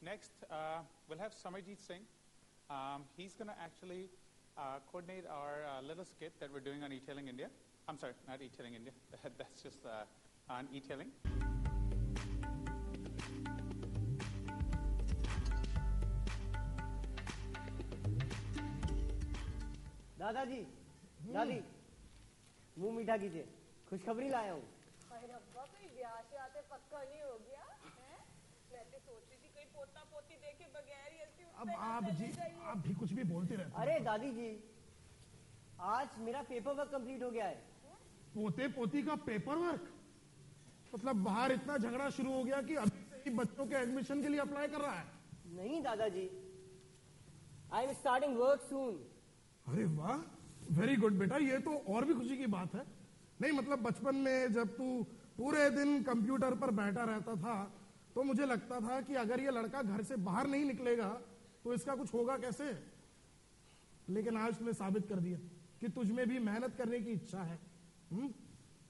Next, we'll have Samarjeet Singh. He's going to actually coordinate our little skit that we're doing on E-Tailing India. I'm sorry, not E-Tailing India. That's just on E-Tailing. दादाजी, दादी, मुंह मीठा कीजिए, खुशखबरी लाया हूँ। अरे रब्बा, कोई ब्याह से आते पक्का नहीं हो गया हैं? मैं तो सोच रही थी कोई पोता पोती देखे बगैर ही ऐसी अब आप भी कुछ भी बोलते रहते हैं। अरे दादी जी, आज मेरा पेपर वर्क कंप्लीट हो गया है। पोते पोती का पेपर वर्क? मतलब बाहर इतना झगड़ा शुरू हो गया कि अभी से ही बच्चों के एडमिशन के लिए अप्लाई कर रहा है? नहीं दादाजी, आई एम स्टार्टिंग वर्क सून। अरे वाह, वेरी गुड बेटा, ये तो और भी खुशी की बात है। नहीं मतलब बचपन में जब तू पूरे दिन कंप्यूटर पर बैठा रहता था तो मुझे लगता था कि अगर ये लड़का घर से बाहर नहीं निकलेगा तो इसका कुछ होगा कैसे। लेकिन आज तूने साबित कर दिया कि तुझ में भी मेहनत करने की इच्छा है।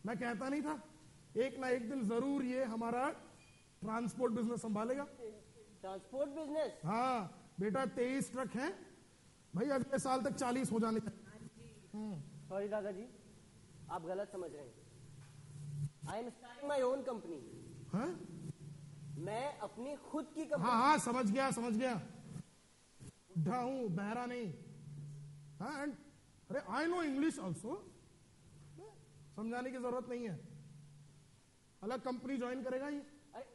मैं कहता नहीं था एक ना एक दिन जरूर ये हमारा ट्रांसपोर्ट बिजनेस संभालेगा। Transport business? हाँ बेटा, 23 ट्रक हैं भाई, अगले साल तक 40 हो जाने चाहिए। सॉरी दादाजी, आप गलत समझ रहे हैं। आई am starting my own company. मैं अपनी खुद की कंपनी। हाँ समझ गया। बुढ़ा हूं, बहरा नहीं। हाँ एंड अरे आई नो इंग्लिश ऑल्सो, समझाने की जरूरत नहीं है। अलग कंपनी ज्वाइन करेगा ये? अरे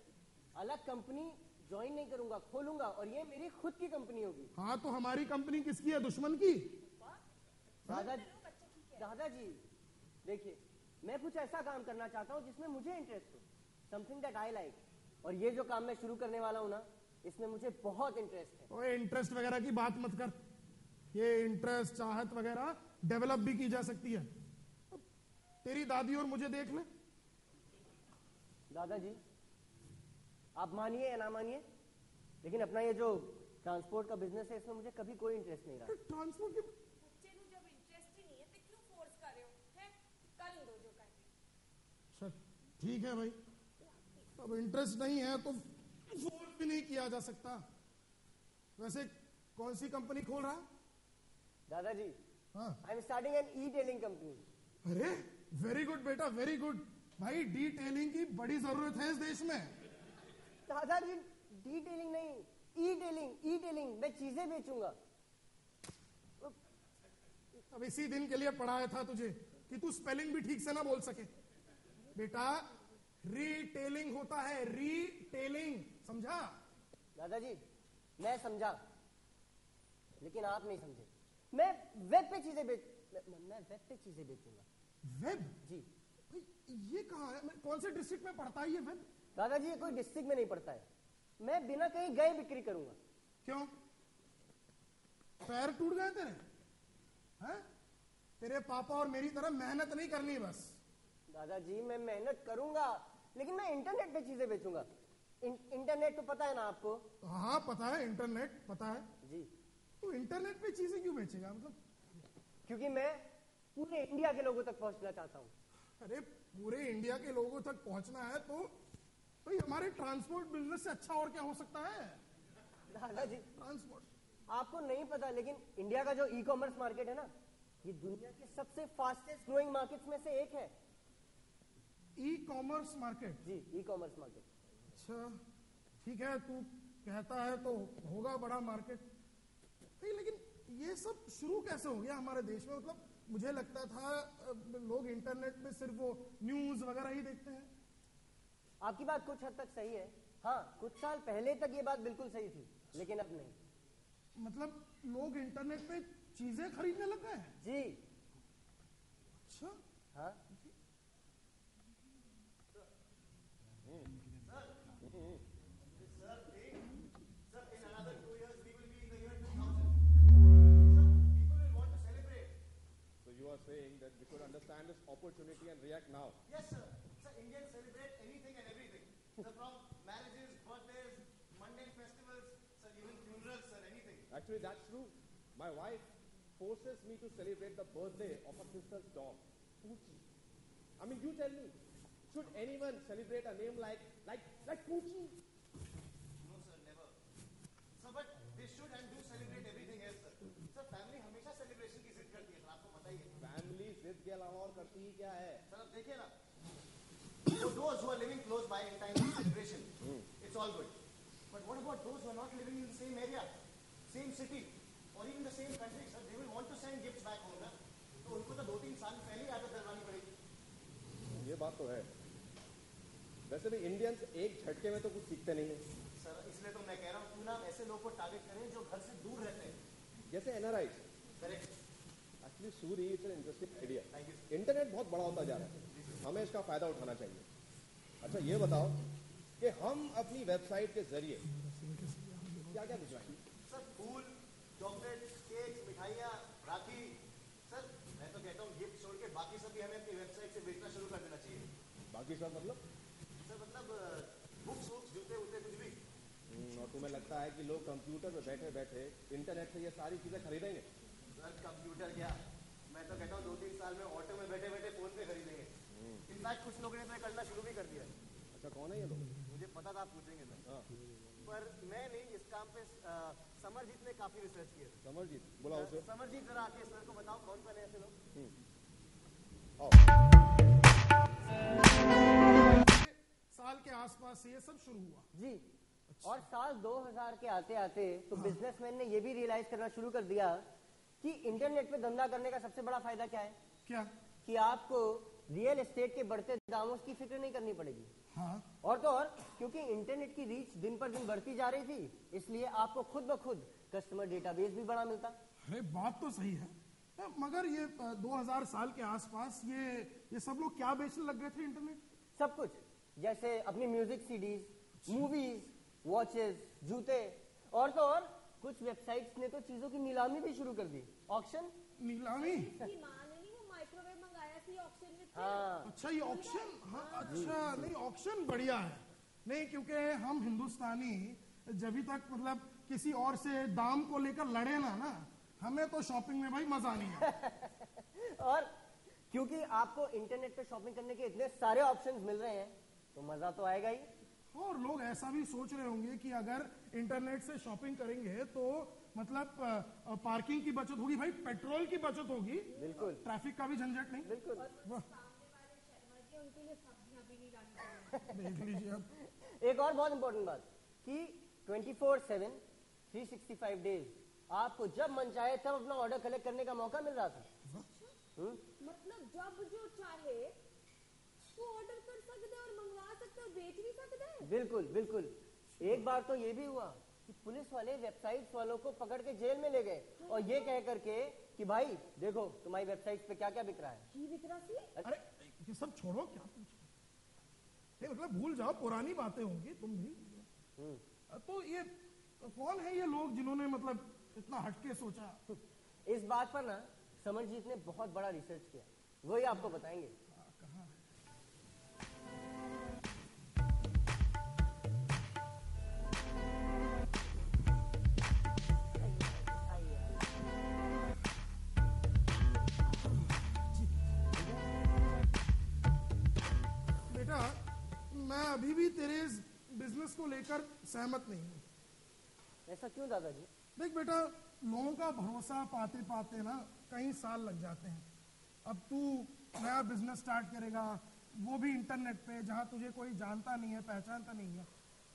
अलग कंपनी ज्वाइन नहीं करूंगा, खोलूंगा, और ये मेरी खुद की कंपनी होगी। हाँ तो हमारी कंपनी किसकी है, दुश्मन की? दादाजी देखिए, मैं कुछ ऐसा काम करना चाहता हूँ जिसमें मुझे इंटरेस्ट हो, समथिंग दैट आई लाइक। और ये जो काम मैं शुरू करने वाला हूँ ना, इसमें मुझे बहुत इंटरेस्ट है। ओए इंटरेस्ट वगैरह की बात मत कर, ये इंटरेस्ट चाहत वगैरह डेवलप भी की जा सकती है। तेरी दादी और मुझे देख ले। दादाजी आप मानिए या ना मानिए, लेकिन अपना ये जो ट्रांसपोर्ट का बिजनेस है इसमें मुझे कभी कोई इंटरेस्ट नहीं रहा। ट्रांसपोर्ट के बच्चे को जब इंटरेस्ट ही नहीं है तो क्यों फोर्स कर रहे हो हैं? कर दो जो करना। अच्छा ठीक है भाई, अब इंटरेस्ट नहीं है तो फोर्स भी नहीं किया जा सकता। वैसे कौन सी कंपनी खोल रहा है? दादाजी हाँ, I am starting an e-tailing company. अरे वेरी गुड बेटा, वेरी गुड भाई, डी-टेलिंग की बड़ी जरूरत है इस देश में। दादाजी डी-टेलिंग नहीं, ई-टेलिंग, मैं चीजें बेचूंगा। अब इसी दिन के लिए पढ़ाया था तुझे कि तू स्पेलिंग भी ठीक से ना बोल सके। बेटा रीटेलिंग होता है, रीटेलिंग, समझा? दादाजी मैं समझा, लेकिन आप नहीं समझे। मैं वेब पे चीजें बेचूंगा। वेब? जी। भाई ये कहाँ है, कौन से डिस्ट्रिक्ट में पड़ता है ये वेब? दादाजी ये कोई डिस्ट्रिक्ट में नहीं पड़ता है, मैं बिना कहीं गए बिक्री करूंगा। क्यों, पैर टूट गए तेरे? हैं? तेरे पापा और मेरी तरह मेहनत नहीं करनी बस। दादाजी मैं मेहनत करूंगा, लेकिन मैं इंटरनेट पे चीजें बेचूंगा। इंटरनेट तो पता है ना आपको? हाँ पता है, इंटरनेट पता है जी। तो इंटरनेट पे चीजें क्यों बेचेगा, मतलब? क्योंकि मैं पूरे इंडिया के लोगों तक पहुंचना चाहता हूँ। अरे पूरे इंडिया के लोगों तक पहुंचना है तो भाई हमारे ट्रांसपोर्ट बिजनेस से अच्छा और क्या हो सकता है? दादाजी ट्रांसपोर्ट आपको नहीं पता, लेकिन इंडिया का जो ई कॉमर्स मार्केट है ना, ये दुनिया के सबसे फास्टेस्ट ग्रोइंग मार्केट्स में से एक है। E-commerce market? जी, ई कॉमर्स मार्केट। अच्छा ठीक है, तू कहता है तो होगा बड़ा मार्केट। नहीं लेकिन ये सब शुरू कैसे हो गया हमारे देश में? मतलब मुझे लगता था लोग इंटरनेट पे सिर्फ वो न्यूज वगैरह ही देखते हैं। आपकी बात कुछ हद तक सही है। हाँ, कुछ साल पहले तक ये बात बिल्कुल सही थी, लेकिन अब नहीं। मतलब लोग इंटरनेट पे चीजें खरीदने लग गए हैं? जी। अच्छा। हाँ। saying that we should understand this opportunity and react now. Yes, sir. Sir, Indians celebrate anything and everything. Sir, from marriages, birthdays, mundane festivals, sir, even funerals, sir, anything. Actually, that's true. My wife forces me to celebrate the birthday of her sister's dog, Poochie. I mean, you tell me, should anyone celebrate a name like Poochie? No, sir, never. they should and do celebrate everything else, sir. Sir, family हमेशा celebration की जिद करती है, sir आपको पता ही है. Family जिद के अलावा और करती ही क्या है? सर अब देखिए ना, for those who are living close by in time of celebration, it's all good. But what about those who are not living in the same area, same city, or even the same country, sir? They will want to send gifts back home, ना? तो उनको तो 2-3 साल पहले ही आदत डलवानी पड़ेगी. ये बात तो है. वैसे भी इंडियंस एक झटके में तो कुछ सीखते नहीं है. सर इसलिए तो मैं कह रहा हूँ क्यों ना हम ऐसे लोग को टारगेट करें जो घर से दूर रहते हैं. जैसे NRI. Correct. Actually Suri it's an interesting idea. Thank you. Internet बहुत बड़ा होता जा रहा है, हमें इसका फायदा उठाना चाहिए. अच्छा ये बताओ कि हम अपनी वेबसाइट के जरिए क्या क्या भिजवाएंगे? सर फूल, चॉकलेट, केक, मिठाइयाँ, राखी. सर मैं तो कहता हूँ गिफ्ट छोड़ के बाकी सब भी हमें अपनी वेबसाइट से बेचना शुरू कर देना चाहिए. बाकी सब मतलब? सर मतलब बुक्स वुक्स, जूते वूते, कुछ भी. और तुम्हें लगता है कि लोग कंप्यूटर पे बैठे बैठे इंटरनेट से ये सारी चीजें खरीदेंगे? सर कंप्यूटर क्या, मैं तो कहता हूँ 2-3 साल में ऑटो में बैठे बैठे फोन पे खरीदेंगे. इनफैक्ट कुछ लोगों ने तो ये करना शुरू भी कर दिया है. अच्छा कौन है ये लोग? मुझे पता था आप पूछेंगे सर. हाँ पर मैं नहीं, इस काम पे समरजीत ने काफी रिसर्च किया. समरजीत बुलाओ उसे. समरजीत जरा आके सर को बताओ कौन कौन है ऐसे लोग. आओ. साल के आसपास ये सब शुरू हुआ जी. और साल 2000 के आते आते तो बिजनेसमैन ने ये भी रियलाइज करना शुरू कर दिया कि इंटरनेट पे धंधा करने का सबसे बड़ा फायदा क्या है क्या? कि आपको रियल एस्टेट के बढ़ते दामों की फिक्र नहीं करनी पड़ेगी. हाँ और तो और क्योंकि इंटरनेट की रीच दिन पर दिन बढ़ती जा रही थी, इसलिए आपको खुद ब खुद कस्टमर डेटाबेस भी बड़ा मिलता. अरे बात तो सही है, मगर ये 2000 साल के आसपास ये सब लोग क्या बेचने लग गए थे इंटरनेट? सब कुछ, जैसे अपनी म्यूजिक सीडीज, मूवीज, वॉचेस, जूते, और तो और कुछ वेबसाइट्स ने तो चीजों की नीलामी भी शुरू कर दी. ऑक्शन. नीलामी? इसकी माँ ने नहीं वो माइक्रोवेव मंगाया थी ऑक्शन में. हाँ अच्छा ये ऑक्शन. हाँ अच्छा, नहीं ऑक्शन बढ़िया है. नहीं क्योंकि हम हिंदुस्तानी जब तक मतलब किसी और से दाम को लेकर लड़े ना हमें तो शॉपिंग में भाई मजा नहीं है. और क्योंकि आपको इंटरनेट पे शॉपिंग करने के इतने सारे ऑप्शंस मिल रहे हैं तो मजा तो आएगा ही. और लोग ऐसा भी सोच रहे होंगे कि अगर इंटरनेट से शॉपिंग करेंगे तो मतलब पार्किंग की बचत होगी, भाई पेट्रोल की बचत होगी, बिल्कुल ट्रैफिक का भी झंझट नहीं. बिल्कुल. वाह, सामने वाले शर्मा जी उनके लिए सब्जियां भी नहीं लानी पड़ेगी. देख लीजिए अब. एक और बहुत इंपॉर्टेंट बात कि 24/7 365 डेज आपको जब मन चाहे तब अपना ऑर्डर कलेक्ट करने का मौका मिल रहा था. मतलब जब जो चाहे वो ऑर्डर कर सकते हैं और मंगवा सकते हैं और बेच भी सकते हैं. बिल्कुल बिल्कुल. एक बार तो ये भी हुआ कि पुलिस वाले वेबसाइट्स वालों को पकड़ के जेल में ले गए और ये कह करके कि भाई देखो तुम्हारी वेबसाइट पे क्या क्या बिक रहा है. की विक्रा सी. अरे ये सब छोड़ो, क्या पूछ रहे हो? मतलब भूल जाओ, पुरानी बातें होंगी. तुम भी तो ये कौन है ये लोग जिन्होंने मतलब इतना हटके सोचा? इस बात पर ना समरजीत ने बहुत बड़ा रिसर्च किया, वही आपको बताएंगे. कहाँ है? बेटा मैं अभी भी तेरे इस बिजनेस को लेकर सहमत नहीं हूँ. ऐसा क्यों दादाजी? देख बेटा, लोगों का भरोसा पाते पाते ना कई साल लग जाते हैं. अब तू नया बिजनेस स्टार्ट करेगा, वो भी इंटरनेट पे, जहाँ तुझे कोई जानता नहीं है, पहचानता नहीं है.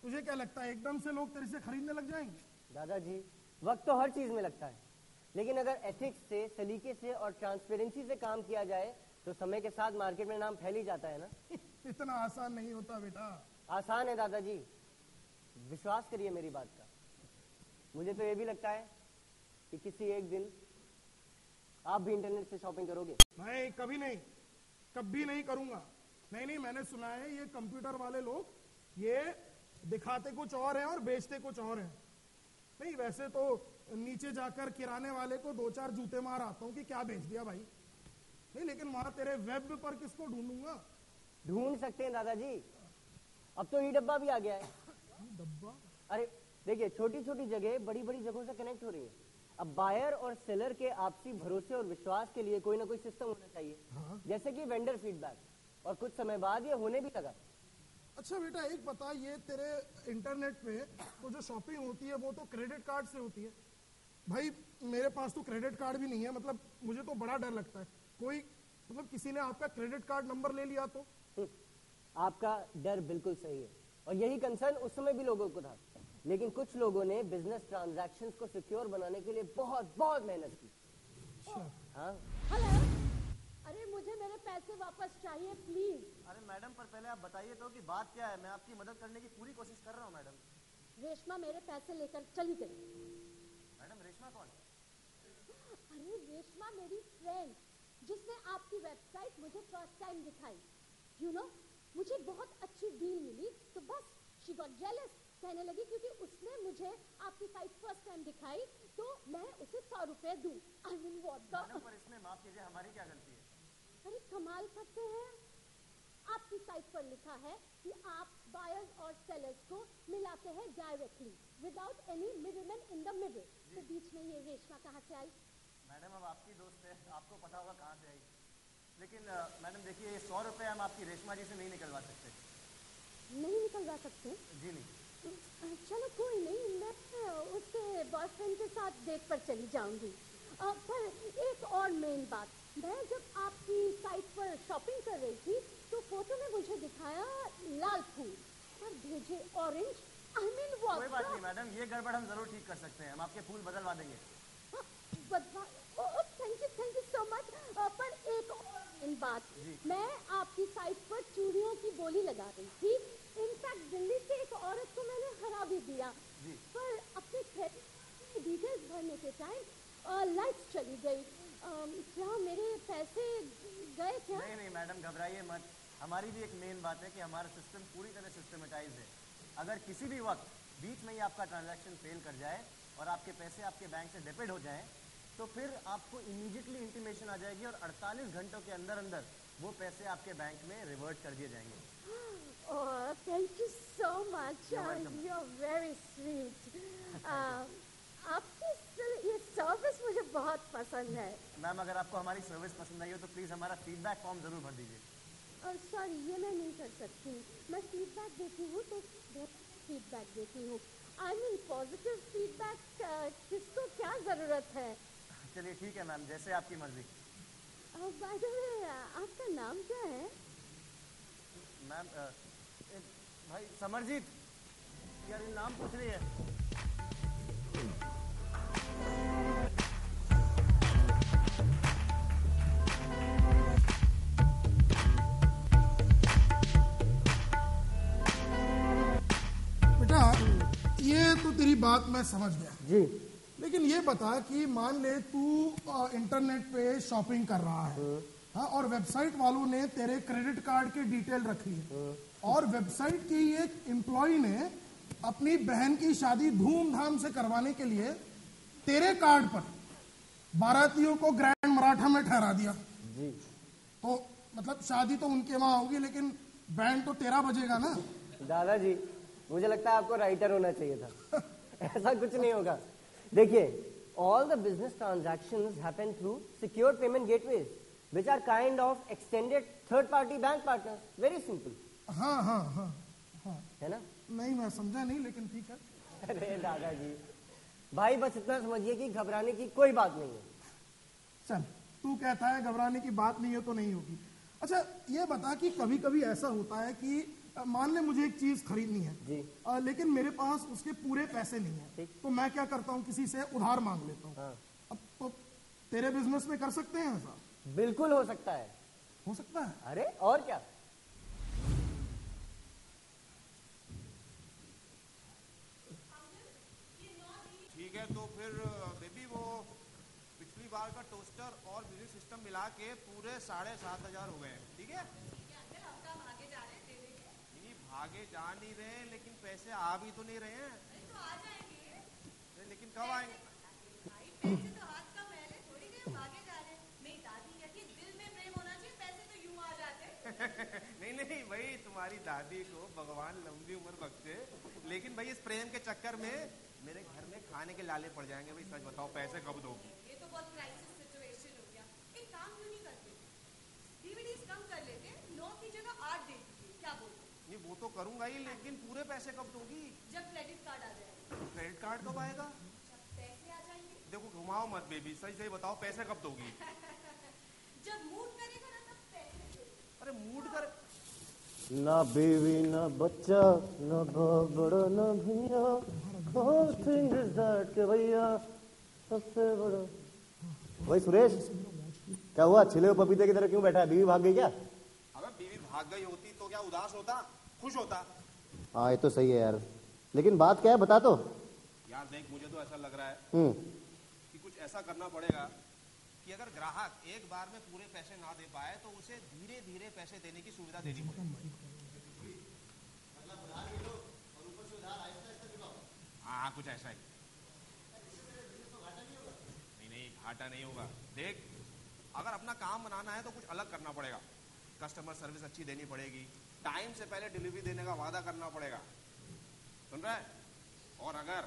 तुझे क्या लगता है एकदम से लोग तेरे से खरीदने लग जाएंगे? दादाजी वक्त तो हर चीज में लगता है, लेकिन अगर एथिक्स से, सलीके से और ट्रांसपेरेंसी से काम किया जाए तो समय के साथ मार्केट में नाम फैल ही जाता है ना. इतना आसान नहीं होता बेटा. आसान है दादाजी, विश्वास करिए मेरी बात का. मुझे तो ये भी लगता है कि किसी एक दिन आप भी इंटरनेट से शॉपिंग करोगे. नहीं, कभी नहीं, कभी नहीं करूंगा. नहीं, मैंने सुना है ये कंप्यूटर वाले लोग ये दिखाते कुछ और हैं और बेचते कुछ और हैं. नहीं वैसे तो नीचे जाकर किराने वाले को 2-4 जूते मार आता हूँ कि क्या बेच दिया भाई. नहीं लेकिन वहां तेरे वेब पर किसको ढूंढूंगा? ढूंढ सकते हैं दादाजी, अब तो ई डब्बा भी आ गया है. डब्बा? अरे देखिए, छोटी छोटी जगह बड़ी बड़ी जगहों से कनेक्ट हो रही है. अब बायर और सेलर के आपसी भरोसे और विश्वास के लिए कोई ना कोई सिस्टम होना चाहिए. हाँ. जैसे कि वेंडर फीडबैक, और कुछ समय बाद ये होने भी लगा. अच्छा बेटा एक बता, ये तेरे इंटरनेट पे तो जो शॉपिंग होती है वो तो क्रेडिट कार्ड से होती है। भाई मेरे पास तो क्रेडिट कार्ड भी नहीं है, मतलब मुझे तो बड़ा डर लगता है कोई मतलब किसी ने आपका क्रेडिट कार्ड नंबर ले लिया तो। आपका डर बिल्कुल सही है और यही कंसर्न उस समय भी लोगों को था, लेकिन कुछ लोगों ने बिजनेस ट्रांजैक्शंस को सिक्योर बनाने के लिए बहुत बहुत मेहनत की। हाँ हेलो, अरे मुझे मेरे पैसे वापस चाहिए प्लीज। अरे मैडम, पर पहले आप बताइए तो कि बात क्या है। मैं आपकी मदद करने की पूरी कोशिश कर रहा हूँ मैडम। रेशमा मेरे पैसे लेकर चली गई। मैडम रेशमा कौन? अरे रेशमा मेरी फ्रेंड, जिसने आपकी वेबसाइट मुझे फर्स्ट टाइम दिखाई। यू नो, मुझे बहुत अच्छी डील मिली तो बस शी गॉट जेलस। कहने लगी क्योंकि उसने मुझे आपकी साइट फर्स्ट टाइम दिखाई तो मैं उसे 100 रुपए दूं। I mean what the. Madam पर इसमें माफ कीजिए, हमारी क्या गलती है? अरे कमाल करते हैं, आपकी साइट पर लिखा है कि आप बायर्स और सेलर्स को मिलाते हैं directly without any middleman in the middle. तो बीच में ये रेशमा कहाँ से आई? मैडम अब आपकी दोस्त है, आपको पता होगा कहाँ से आई। लेकिन मैडम देखिए, ये 100 रुपए हम आपकी रेशमा जी से नहीं निकलवा सकते। नहीं निकलवा सकते? जी नहीं। चलो कोई नहीं, मैं उसके बॉयफ्रेंड के साथ डेट पर चली जाऊंगी। पर एक और मेन बात, मैं जब आपकी साइट पर शॉपिंग कर रही थी तो फोटो में मुझे दिखाया लाल फूल और भेजे ऑरेंज। I mean what? कोई बात नहीं मैडम, ये गड़बड़ हम जरूर ठीक कर सकते हैं। हम आपके फूल बदलवा देंगे। Thank you so much. पर एक और बात, मैं आपकी साइट पर चूड़ियों की बोली लगा रही थी। इनफैक्ट दिल्ली से एक औरत को मैंने हरा भी दिया, पर अपने क्रेडिट डिटेल्स भरने के टाइम लाइट्स चली गई। क्या मेरे पैसे गए क्या? नहीं नहीं मैडम, घबराइए मत। हमारी भी एक मेन बात है कि हमारा सिस्टम पूरी तरह सिस्टमेटाइज्ड है। अगर किसी भी वक्त बीच में ही आपका ट्रांजैक्शन फेल कर जाए और आपके पैसे आपके बैंक से डेबिट हो जाएं, तो फिर आपको इमीडिएटली इंटीमेशन आ जाएगी और 48 घंटों के अंदर अंदर वो पैसे आपके बैंक में रिवर्ट कर दिए जाएंगे। Oh, thank you so much. You're very sweet. आपकी ये सर्विस मुझे बहुत पसंद है। मैम अगर आपको हमारी सर्विस पसंद आई हो तो प्लीज हमारा फीडबैक फॉर्म जरूर भर दीजिए। सॉरी, ये मैं नहीं कर सकती। मैं फीडबैक देती हूँ तो फीडबैक देती हूँ। आई मीन पॉजिटिव फीडबैक किसको क्या जरूरत है? चलिए ठीक है मैम, जैसे आपकी मर्जी। बाय द वे, आपका नाम क्या है? मैम भाई समरजीत, यार ये नाम पूछ रही है। बेटा ये तो तेरी बात मैं समझ गया जी, लेकिन ये बता कि मान ले तू इंटरनेट पे शॉपिंग कर रहा है, हाँ, और वेबसाइट वालों ने तेरे क्रेडिट कार्ड के डिटेल रख ली और वेबसाइट की एक एम्प्लॉय ने अपनी बहन की शादी धूमधाम से करवाने के लिए तेरे कार्ड पर बारातियों को ग्रैंड मराठा में ठहरा दिया। जी। तो मतलब शादी तो उनके वहां होगी लेकिन बैंड तो तेरा बजेगा ना। दादाजी, मुझे लगता है आपको राइटर होना चाहिए था। ऐसा कुछ नहीं होगा। देखिए, all the business transactions happen through secure payment gateways, which are kind of extended third-party bank partners. Very simple. हाँ हाँ हाँ हाँ, है ना? नहीं मैं समझा नहीं लेकिन ठीक है। अरे दादाजी, भाई बस इतना समझिए कि घबराने की कोई बात नहीं है। चल, तू कहता है घबराने की बात नहीं है तो नहीं होगी। अच्छा ये बता कि कभी कभी ऐसा होता है कि मान ले मुझे एक चीज खरीदनी है जी। लेकिन मेरे पास उसके पूरे पैसे नहीं है, ठीक। तो मैं क्या करता हूँ, किसी से उधार मांग लेता हूँ। हाँ। अब तो तेरे बिजनेस में कर सकते हैं ऐसा? बिल्कुल हो सकता है। हो सकता है। अरे और क्या। ठीक है, तो फिर बेबी वो पिछली बार का टोस्टर और म्यूजिक सिस्टम मिला के पूरे 7,500 हो गए। ठीक है, नहीं भागे जा नहीं रहे, लेकिन पैसे आ भी तो नहीं रहे हैं। तो आ जाएंगे। लेकिन कब आएंगे? भाई पैसे तो हाथ का मैल है, थोड़ी देर भागे जा रहे हैं। मेरी दादी कहती है दिल में प्रेम होना चाहिए, पैसे तो यूं आ जाते। नहीं नहीं भाई, तुम्हारी दादी को भगवान लंबी उम्र बख्शे, लेकिन भाई इस प्रेम के चक्कर में मेरे घर में खाने के लाले पड़ जाएंगे। भाई सच बताओ, पैसे कब दोगी? ये तो बहुत क्राइसिस सिचुएशन हो गया। एक काम क्यों नहीं करते, डीवीडीज कम कर लेते, 9 की जगह 8 दे दीजिए। क्या बोलते? नहीं वो तो करूंगा ही, लेकिन पूरे पैसे कब दोगी? जब क्रेडिट कार्ड आ जाएगा। क्रेडिट कार्ड कब आएगा? जब पैसे आ जाएंगे। देखो घुमाओ मत बेबी, सही सही बताओ पैसे कब दोगी? जब मूड करेगा ना तब पैसे दे। अरे मूड कर, ना बीवी ना बच्चा ना बाप बड़ा ना भैया, all thing is that के भैया सबसे बड़ा। भाई सुरेश, क्या हुआ? छिले हुए पपीते की तरह क्यों बैठा है? बीवी भाग गई क्या? अगर बीवी भाग गई होती तो क्या उदास होता, खुश होता? हाँ ये तो सही है यार, लेकिन बात क्या है बता तो। यार देख, मुझे तो ऐसा लग रहा है हम्म, कि कुछ ऐसा करना पड़ेगा कि अगर ग्राहक एक बार में पूरे पैसे ना दे पाए तो उसे धीरे धीरे पैसे देने की सुविधा देनी पड़ेगी। हाँ कुछ ऐसा ही। नहीं घाटा नहीं होगा। देख, अगर अपना काम बनाना है तो कुछ अलग करना पड़ेगा। कस्टमर सर्विस अच्छी देनी पड़ेगी, टाइम से पहले डिलीवरी देने का वादा करना पड़ेगा, सुन रहा है? और अगर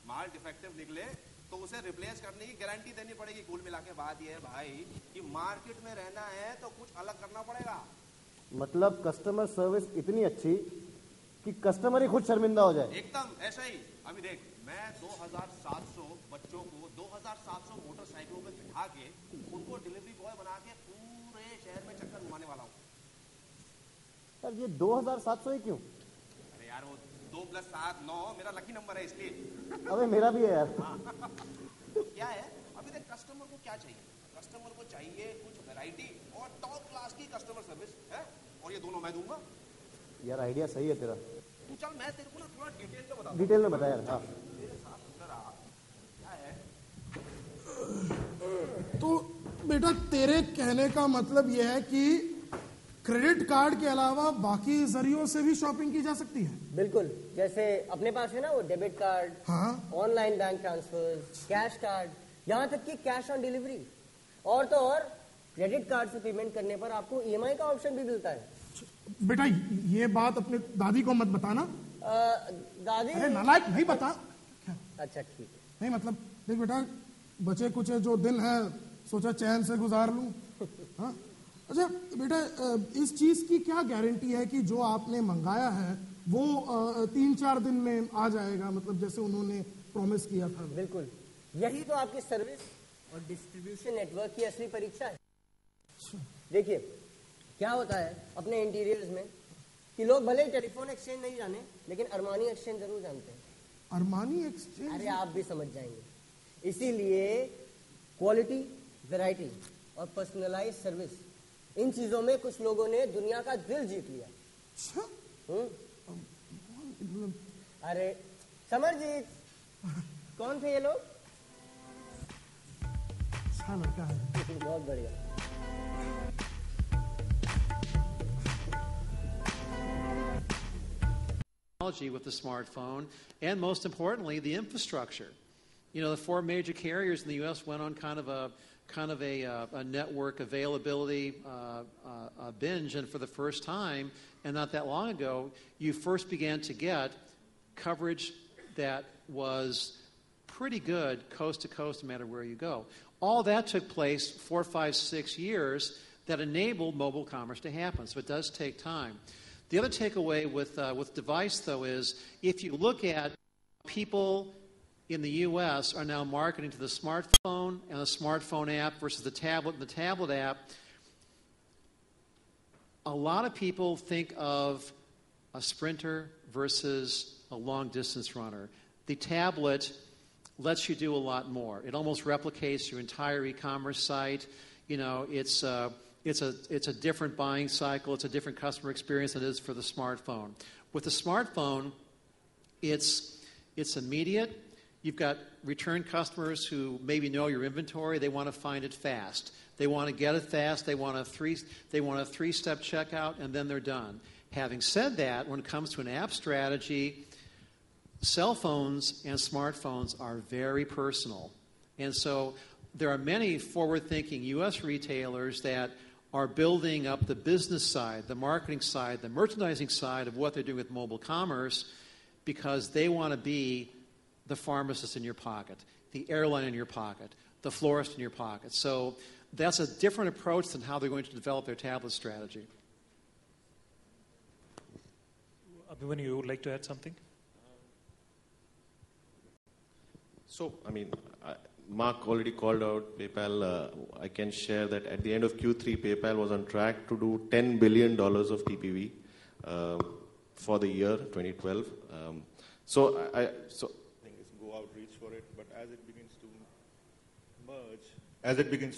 माल डिफेक्टिव निकले तो उसे रिप्लेस करने की गारंटी देनी पड़ेगी। कुल मिला के बात यह है भाई कि मार्केट में रहना है तो कुछ अलग करना पड़ेगा। मतलब कस्टमर सर्विस इतनी अच्छी कि कस्टमर ही खुद शर्मिंदा हो जाए। एकदम ऐसा ही। अभी देख, मैं 2700 बच्चों को 2700 मोटरसाइकिलों पे बिठा के उनको डिलीवरी बॉय बना के पूरे शहर में चक्कर घुमाने वाला हूँ। यार ये 2700 ही क्यों? अरे यार वो 2 + 7 9 मेरा लकी नंबर है इसलिए। अबे मेरा भी है यार। तो क्या है, अभी देख कस्टमर को क्या चाहिए? कस्टमर को चाहिए कुछ वैरायटी और टॉप क्लास की कस्टमर सर्विस है, और ये दोनों मैं दूंगा। यार आइडिया सही है तेरा, तू चल मैं तेरे को ना थोड़ा डिटेल में बता। डिटेल में बता यार। हाँ मेरे साथ अंदर आ, क्या है? तो बेटा तेरे कहने का मतलब यह है कि क्रेडिट कार्ड के अलावा बाकी जरियों से भी शॉपिंग की जा सकती है? बिल्कुल, जैसे अपने पास है ना वो डेबिट कार्ड, हाँ online bank transfer, cash card, यहाँ तक कि कैश ऑन डिलीवरी। और तो और क्रेडिट कार्ड से पेमेंट करने पर आपको ईएमआई का ऑप्शन भी मिलता है। बेटा ये बात अपने दादी को मत बताना। दादी, अरे नालायक, नहीं बता। अच्छा ठीक है। नहीं मतलब देख बेटा, बचे कुचे जो दिन है सोचा चैन से गुजार लूं। हाँ अच्छा बेटा, इस चीज की क्या गारंटी है कि जो आपने मंगाया है वो 3-4 दिन में आ जाएगा, मतलब जैसे उन्होंने प्रॉमिस किया था? बिल्कुल, यही तो आपकी सर्विस और डिस्ट्रीब्यूशन नेटवर्क की असली परीक्षा है। देखिए क्या होता है अपने इंटीरियर्स में कि लोग भले ही टेलीफोन एक्सचेंज नहीं जाने, लेकिन अरमानी एक्सचेंज जरूर जानते हैं। Armani exchange? अरे आप भी समझ जाएंगे। इसीलिए क्वालिटी, वैरायटी और पर्सनलाइज सर्विस, इन चीजों में कुछ लोगों ने दुनिया का दिल जीत लिया। अरे समरजीत, कौन थे ये लोग? अच्छा लड़का है। बहुत बढ़िया। With the smartphone, and most importantly, the infrastructure. You know, the 4 major carriers in the U.S. went on kind of a network availability binge, and for the first time, and not that long ago, you first began to get coverage that was pretty good coast to coast, no matter where you go. All that took place 4, 5, 6 years that enabled mobile commerce to happen. So it does take time. The other takeaway with device, though, is if you look at people in the U.S. are now marketing to the smartphone and the smartphone app versus the tablet and the tablet app, a lot of people think of a sprinter versus a long-distance runner. The tablet lets you do a lot more. It almost replicates your entire e-commerce site. You know, it's a different buying cycle. It's a different customer experience than it is for the smartphone. With the smartphone, it's immediate. You've got return customers who maybe know your inventory. They want to find it fast. They want to get it fast. They want a three-step checkout, and then they're done. Having said that, when it comes to an app strategy, cell phones and smartphones are very personal. And so there are many forward-thinking U.S. retailers that are building up the business side, the marketing side, the merchandising side of what they're doing with mobile commerce because they want to be the pharmacist in your pocket, the airline in your pocket, the florist in your pocket. So that's a different approach than how they're going to develop their tablet strategy. Abhimanyu, you would like to add something? So, I mean, Mark already called out PayPal. I can share that at the end of Q3, PayPal was on track to do $10 billion of TPV for the year 2012. So I think it's go outreach for it, but as it begins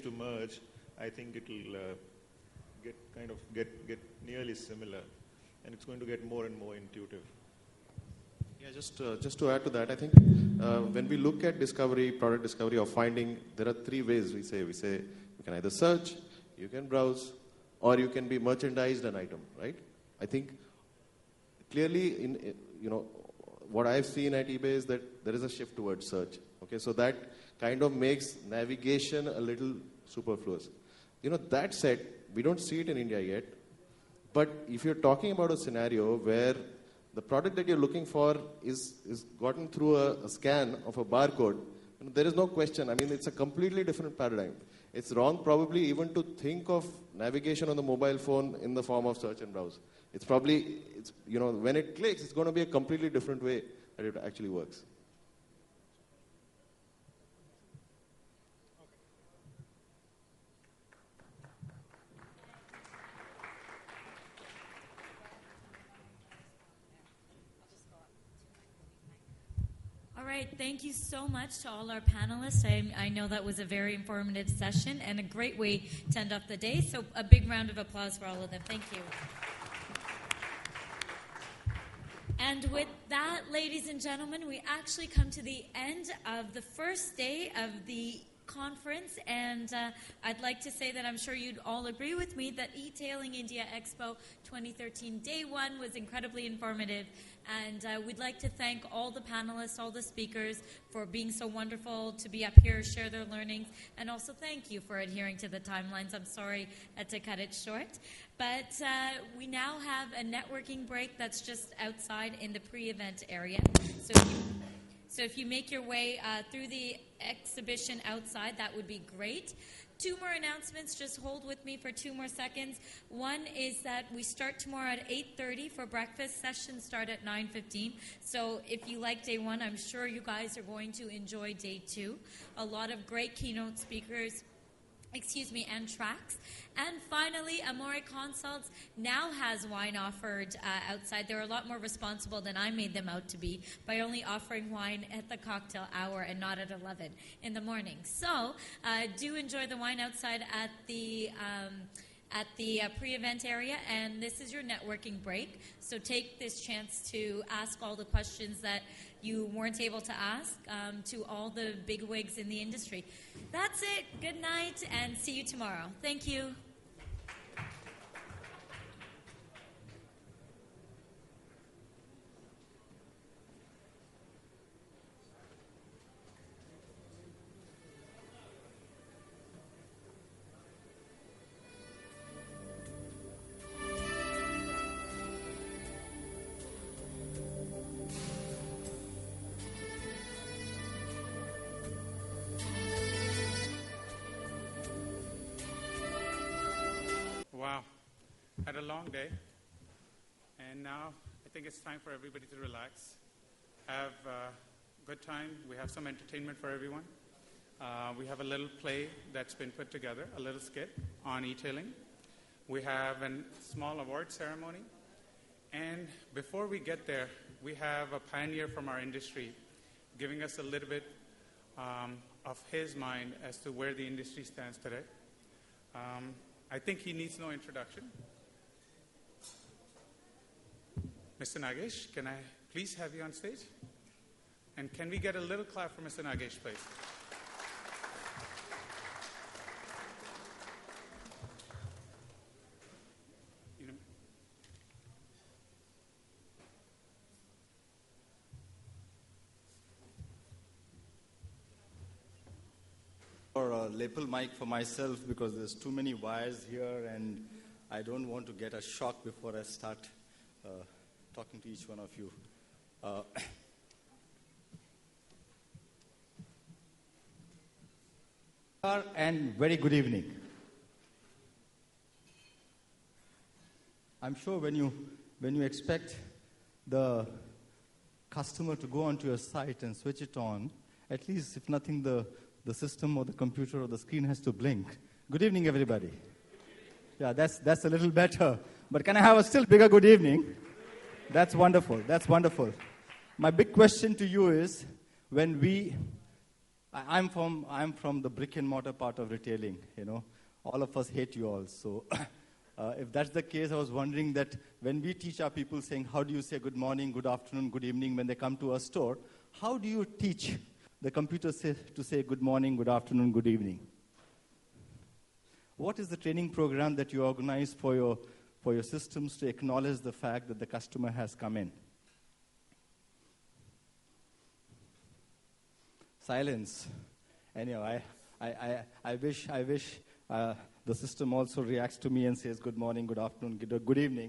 to merge, I think it'll get nearly similar, and it's going to get more and more intuitive. Yeah, just to add to that, I think when we look at discovery, product discovery or finding, there are three ways we say. We say you can either search, you can browse, or you can be merchandised an item, right? I think clearly what I've seen at eBay is that there is a shift towards search. Okay, so that kind of makes navigation a little superfluous. That said, we don't see it in India yet, but if you're talking about a scenario where the product that you're looking for is gotten through a scan of a barcode, there is no question. I mean, it's a completely different paradigm. It's wrong probably even to think of navigation on the mobile phone in the form of search and browse. It's probably, when it clicks, it's going to be a completely different way that it actually works. All right, thank you so much to all our panelists. I know that was a very informative session and a great way to end off the day. So a big round of applause for all of them. Thank you. And with that, ladies and gentlemen, we actually come to the end of the first day of the conference, and I'd like to say that I'm sure you'd all agree with me that eTailing India Expo 2013 Day 1 was incredibly informative, and we'd like to thank all the panelists, all the speakers for being so wonderful to be up here, share their learnings, and also thank you for adhering to the timelines. I'm sorry to cut it short, but we now have a networking break that's just outside in the pre-event area. So if you make your way through the exhibition outside, that would be great. Two more announcements. Just hold with me for 2 more seconds. One is that we start tomorrow at 8:30 for breakfast. Sessions start at 9:15. So if you like day 1, I'm sure you guys are going to enjoy day 2. A lot of great keynote speakers, and tracks. And finally, Amore Consults now has wine offered outside. They're a lot more responsible than I made them out to be by only offering wine at the cocktail hour and not at 11 in the morning. So do enjoy the wine outside at the pre-event area, and this is your networking break. So take this chance to ask all the questions that you weren't able to ask to all the bigwigs in the industry. That's it. Good night, and see you tomorrow. Thank you. Wow, had a long day, and now I think it's time for everybody to relax, have a good time. We have some entertainment for everyone. We have a little play that's been put together, a little skit on e-tailing. We have a small award ceremony, and before we get there, we have a pioneer from our industry giving us a little bit of his mind as to where the industry stands today. I think he needs no introduction. Mr. Nagesh, can I please have you on stage? And can we get a little clap for Mr. Nagesh, please? Or a lapel mic for myself because there's too many wires here and I don't want to get a shock before I start talking to each one of you. And very good evening. I'm sure when you expect the customer to go onto your site and switch it on, at least if nothing, the system or the computer or the screen has to blink. Good evening, everybody. Yeah, that's a little better. But can I have a still bigger good evening? That's wonderful. That's wonderful. My big question to you is, I'm from the brick and mortar part of retailing, all of us hate you all. So if that's the case, I was wondering that when we teach our people saying, how do you say good morning, good afternoon, good evening when they come to a store, how do you teach the computer to say good morning, good afternoon, good evening? What is the training program that you organize for your systems to acknowledge the fact that the customer has come in? Silence. Anyhow, I wish the system also reacts to me and says good morning, good afternoon, good evening.